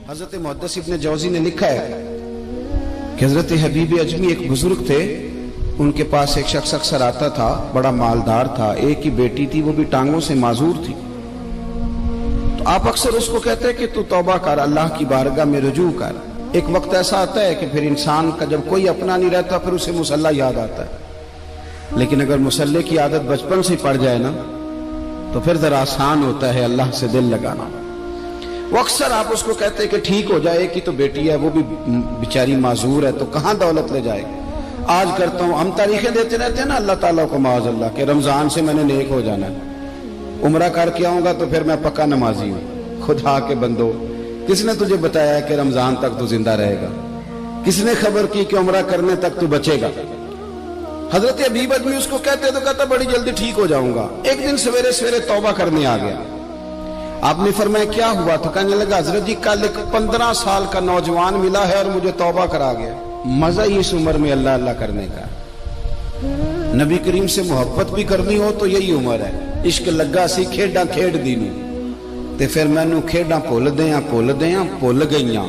حضرت محدث ابن جوزی نے لکھا ہے کہ حضرت حبیب اجمی ایک بزرگ تھے، ان کے پاس ایک شخص اکثر آتا تھا، بڑا مالدار تھا، ایک ہی بیٹی تھی، وہ بھی ٹانگوں سے معذور تھی۔ تو آپ اکثر اس کو کہتے ہیں کہ تو توبہ کر، اللہ کی بارگاہ میں رجوع کر۔ ایک وقت ایسا آتا ہے کہ پھر انسان کا جب کوئی اپنا نہیں رہتا پھر اسے مصلی یاد آتا ہے، لیکن اگر مصلی کی عادت بچپن سے پڑ جائے نا تو پھر ذرا آسان ہوتا ہے اللہ سے دل لگانا۔ وہ اکثر آپ اس کو کہتے ہیں کہ ٹھیک ہو جائے کہ تو بیٹی ہے، وہ بھی بیچاری معذور ہے، تو کہاں دولت لے جائے گی۔ آج کرتا ہوں، ہم تاریخیں دیتے رہتے ہیں نا اللہ تعالیٰ کو معاذ اللہ کہ رمضان سے میں نے نیک ہو جانا ہے، عمرہ کر کے آؤں گا تو پھر میں پکا نمازی ہوں۔ خدا کے بندو، کس نے تجھے بتایا کہ رمضان تک تو زندہ رہے گا؟ کس نے خبر کی کہ عمرہ کرنے تک تو بچے گا؟ حضرت حبیب اجمی اس کو کہتے تو کہتا بڑی جلدی ٹھیک ہو جاؤں گا۔ ایک دن سویرے سویرے توبہ کرنے آ گیا۔ آپ نے فرمایا کیا ہوا؟ تو کہنے لگا حضرت جی کل ایک 15 سال کا نوجوان ملا ہے اور مجھے توبہ کرا گیا۔ مزہ ہی اس عمر میں اللہ اللہ کرنے کا، نبی کریم سے محبت بھی کرنی ہو تو یہی عمر ہے۔ عشق لگا سی کھیڈاں کھیڈ دی نوں تے پھر مینوں کھیڈاں بھول بھول گئیاں،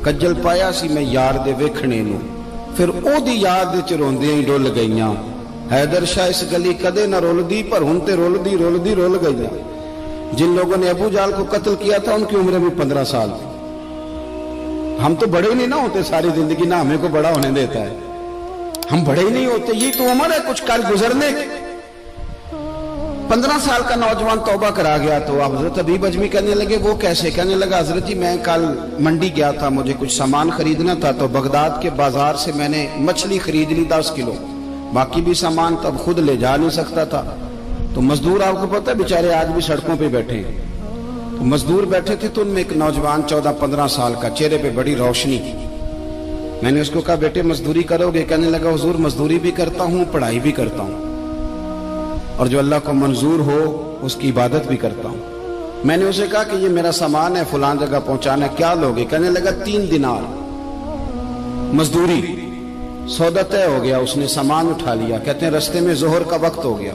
کجل پایا سی میں یار دے ویکھنے نوں، پھر او دی یاد وچ روندیاں ہی ڈل گئیاں۔ حیدر شاہ اس گلی کدے نہ رولدی پر ہن تے رول گئیاں۔ جن لوگوں نے ابو جہل کو قتل کیا تھا ان کی عمر بھی 15 سال تھی۔ ہم تو بڑے نہیں نہ ہوتے ساری زندگی، نہ ہمیں کو بڑا ہونے دیتا ہے، ہم بڑے ہی نہیں ہوتے، یہ تو عمر ہے کچھ کل گزرنے کی۔ 15 سال کا نوجوان توبہ کرا گیا تو آپ حضرت حبیب اجمی کہنے لگے وہ کیسے؟ کہنے لگا حضرت جی میں کل منڈی گیا تھا، مجھے کچھ سامان خریدنا تھا، تو بغداد کے بازار سے میں نے مچھلی خرید لی 10 کلو، باقی بھی سامان تب خود لے جا نہیں سکتا تھا۔ تو مزدور آپ کو پتہ ہے بیچارے آج بھی سڑکوں پہ بیٹھے ہیں، تو مزدور بیٹھے تھے تو ان میں ایک نوجوان 14-15 سال کا، چہرے پہ بڑی روشنی۔ میں نے اس کو کہا بیٹے مزدوری کرو گے؟ کہنے لگا حضور مزدوری بھی کرتا ہوں، پڑھائی بھی کرتا ہوں، اور جو اللہ کو منظور ہو اس کی عبادت بھی کرتا ہوں۔ میں نے اسے کہا کہ یہ میرا سامان ہے فلاں جگہ پہنچانا ہے، کیا لوگے؟ کہنے لگا 3 دینار مزدوری۔ سودا طے ہو گیا، اس نے سامان اٹھا لیا۔ کہتے ہیں رستے میں ظہر کا وقت ہو گیا۔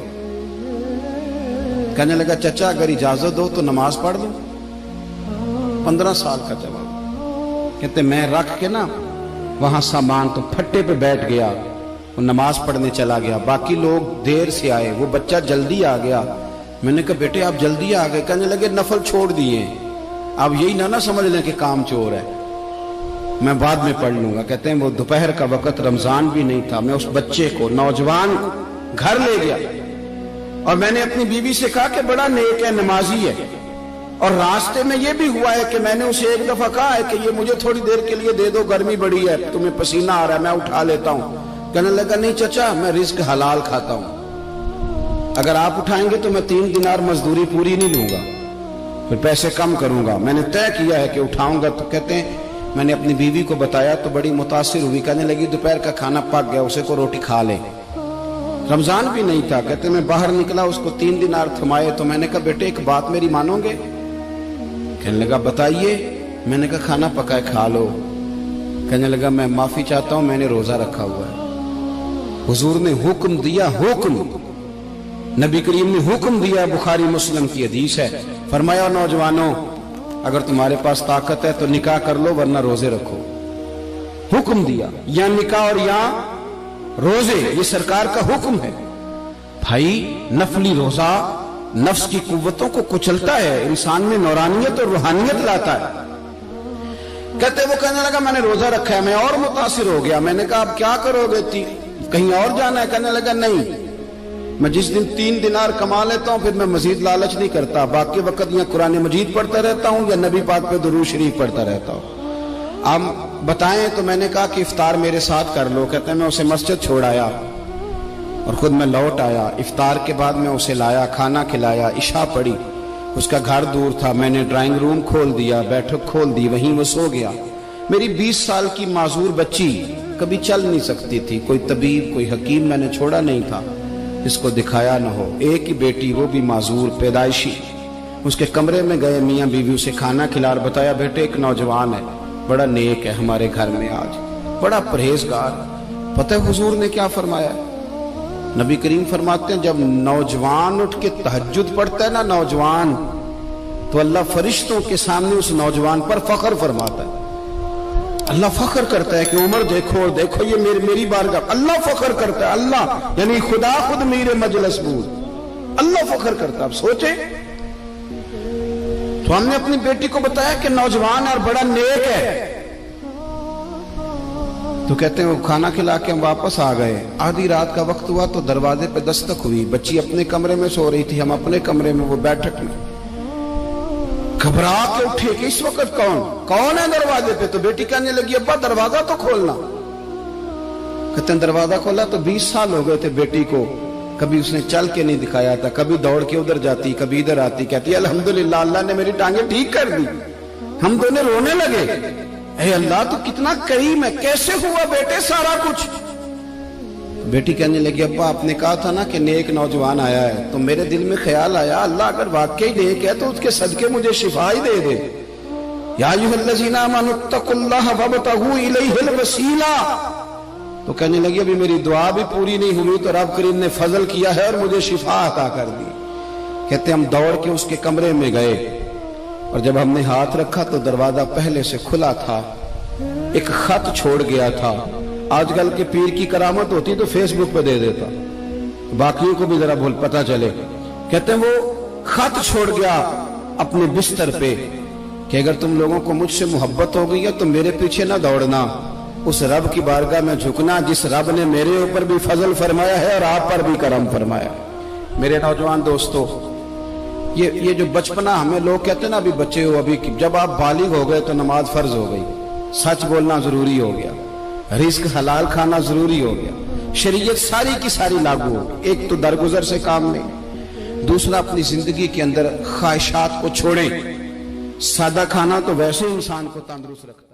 کہنے لگا چچا اگر اجازت دو تو نماز پڑھ دو۔ 15 سال کا جواب۔ کہتے میں رکھ کے نا وہاں سامان تو پھٹے پہ بیٹھ گیا، وہ نماز پڑھنے چلا گیا، باقی لوگ دیر سے آئے، وہ بچہ جلدی آ گیا۔ میں نے کہا بیٹے آپ جلدی آ گئے؟ کہنے لگے نفل چھوڑ دیے، اب یہی نہ سمجھ لیں کہ کام چور ہے، میں بعد میں پڑھ لوں گا۔ کہتے ہیں وہ دوپہر کا وقت، رمضان بھی نہیں تھا، میں اس بچے کو نوجوان گھر لے گیا اور میں نے اپنی بیوی سے کہا کہ بڑا نیک ہے، نمازی ہے، اور راستے میں یہ بھی ہوا ہے کہ میں نے اسے ایک دفعہ کہا ہے کہ یہ مجھے تھوڑی دیر کے لیے دے دو، گرمی بڑی ہے، تمہیں پسینہ آ رہا ہے، میں اٹھا لیتا ہوں۔ کہنے لگا نہیں چچا میں رزق حلال کھاتا ہوں، اگر آپ اٹھائیں گے تو میں 3 دینار مزدوری پوری نہیں لوں گا، پھر پیسے کم کروں گا، میں نے طے کیا ہے کہ اٹھاؤں گا۔ تو کہتے ہیں میں نے اپنی بیوی کو بتایا تو بڑی متاثر ہوئی، کہنے لگی دوپہر کا کھانا پک گیا، اسے کو روٹی کھا لے، رمضان بھی نہیں تھا۔ کہتے میں باہر نکلا، اس کو 3 دینار تھمائے تو میں نے کہا بیٹے ایک بات میری مانو گے؟ کہنے لگا بتائیے۔ میں نے کہا کھانا پکائے کھا لو۔ کہنے لگا میں معافی چاہتا ہوں، میں نے روزہ رکھا ہوا ہے۔ حضور نے حکم دیا، حکم نبی کریم نے حکم دیا، بخاری مسلم کی حدیث ہے، فرمایا نوجوانوں اگر تمہارے پاس طاقت ہے تو نکاح کر لو ورنہ روزے رکھو۔ حکم دیا، یا نکاح اور یا روزے، یہ سرکار کا حکم ہے۔ بھائی نفلی روزہ نفس کی قوتوں کو کچلتا ہے، انسان میں نورانیت اور روحانیت لاتا ہے۔ کہتے وہ کہنے لگا میں نے روزہ رکھا ہے، میں اور متاثر ہو گیا۔ میں نے کہا اب کیا کرو گے؟ کہیں اور جانا ہے؟ کہنے لگا نہیں، میں جس دن 3 دینار کما لیتا ہوں پھر میں مزید لالچ نہیں کرتا، باقی وقت یا قرآن مجید پڑھتا رہتا ہوں یا نبی پاک پہ درود شریف پڑھتا رہتا ہوں۔ آپ بتائیں؟ تو میں نے کہا کہ افطار میرے ساتھ کر لو۔ کہتے ہیں میں اسے مسجد چھوڑ آیا اور خود میں لوٹ آیا، افطار کے بعد میں اسے لایا، کھانا کھلایا، عشاء پڑھی، اس کا گھر دور تھا، میں نے ڈرائنگ روم کھول دیا، بیٹھک کھول دی، وہیں وہ سو گیا۔ میری 20 سال کی معذور بچی کبھی چل نہیں سکتی تھی، کوئی طبیب کوئی حکیم میں نے چھوڑا نہیں تھا اس کو دکھایا نہ ہو، ایک ہی بیٹی وہ بھی معذور پیدائشی۔ اس کے کمرے میں گئے، میاں بیوی اسے کھانا کھلا اور بتایا بیٹے ایک نوجوان ہے، بڑا نیک ہے ہمارے گھر میں، آج بڑا پرہیزگار۔ پتہ ہے حضور نے کیا فرمایا؟ نبی کریم فرماتے ہیں جب نوجوان اٹھ کے تہجد پڑھتا ہے نا، نوجوان تو اللہ فرشتوں کے سامنے اس نوجوان پر فخر فرماتا ہے. اللہ فخر کرتا ہے کہ عمر دیکھو دیکھو یہ میری بارگاہ. اللہ فخر کرتا ہے, اللہ یعنی خدا خود میرے مجلس بود, اللہ فخر کرتا ہے. اب سوچیں, تو ہم نے اپنی بیٹی کو بتایا کہ نوجوان اور بڑا نیک ہے, تو کہتے ہیں وہ کھانا کھلا کے ہم واپس آ گئے. آدھی رات کا وقت ہوا تو دروازے پہ دستک ہوئی. بچی اپنے کمرے میں سو رہی تھی, ہم اپنے کمرے میں, وہ بیٹھک میں. گھبرا کے اٹھے کہ اس وقت کون ہے دروازے پہ؟ تو بیٹی کہنے لگی ابا دروازہ تو کھولنا. کہتے ہیں دروازہ کھولا تو 20 سال ہو گئے تھے بیٹی کو, کبھی اس نے چل کے نہیں دکھایا تھا, کبھی دوڑ کے ادھر جاتی, کبھی ادھر آتی. کہتی الحمدللہ اللہ نے میری ٹانگیں ٹھیک کر دی. ہم دونوں رونے لگے, اے اللہ تو کتنا کریم ہے, کیسے ہوا بیٹے سارا کچھ؟ بیٹی کہنے لگی ابا آپ نے کہا تھا نا کہ نیک نوجوان آیا ہے, تو میرے دل میں خیال آیا اللہ اگر واقعی نیک ہے تو اس کے صدقے مجھے شفا ہی دے دے. یا ایھا الذین آمنوا اتقوا اللہ وابتغوا الیہ الوسیلہ. تو کہنے لگی ابھی میری دعا بھی پوری نہیں ہوئی تو رب کریم نے فضل کیا ہے اور مجھے شفا عطا کر دی. کہتے ہم دوڑ کے اس کے کمرے میں گئے, اور جب ہم نے ہاتھ رکھا تو دروازہ پہلے سے کھلا تھا, ایک خط چھوڑ گیا تھا. آج کل کے پیر کی کرامت ہوتی تو فیس بک پہ دے دیتا, باقیوں کو بھی ذرا بھول پتہ چلے. کہتے ہیں وہ خط چھوڑ گیا اپنے بستر پہ کہ اگر تم لوگوں کو مجھ سے محبت ہو گئی ہے تو میرے پیچھے نہ دوڑنا, اس رب کی بارگاہ میں جھکنا جس رب نے میرے اوپر بھی فضل فرمایا ہے اور آپ پر بھی کرم فرمایا. میرے نوجوان دوستو, یہ جو بچپنا ہمیں لوگ کہتے ہیں نا ابھی بچے ہو, ابھی جب آپ بالغ ہو گئے تو نماز فرض ہو گئی, سچ بولنا ضروری ہو گیا, رزق حلال کھانا ضروری ہو گیا, شریعت ساری کی ساری لاگو ہو. ایک تو درگزر سے کام لیں, دوسرا اپنی زندگی کے اندر خواہشات کو چھوڑیں. سادہ کھانا تو ویسے انسان کو تندرست رکھتا ہے.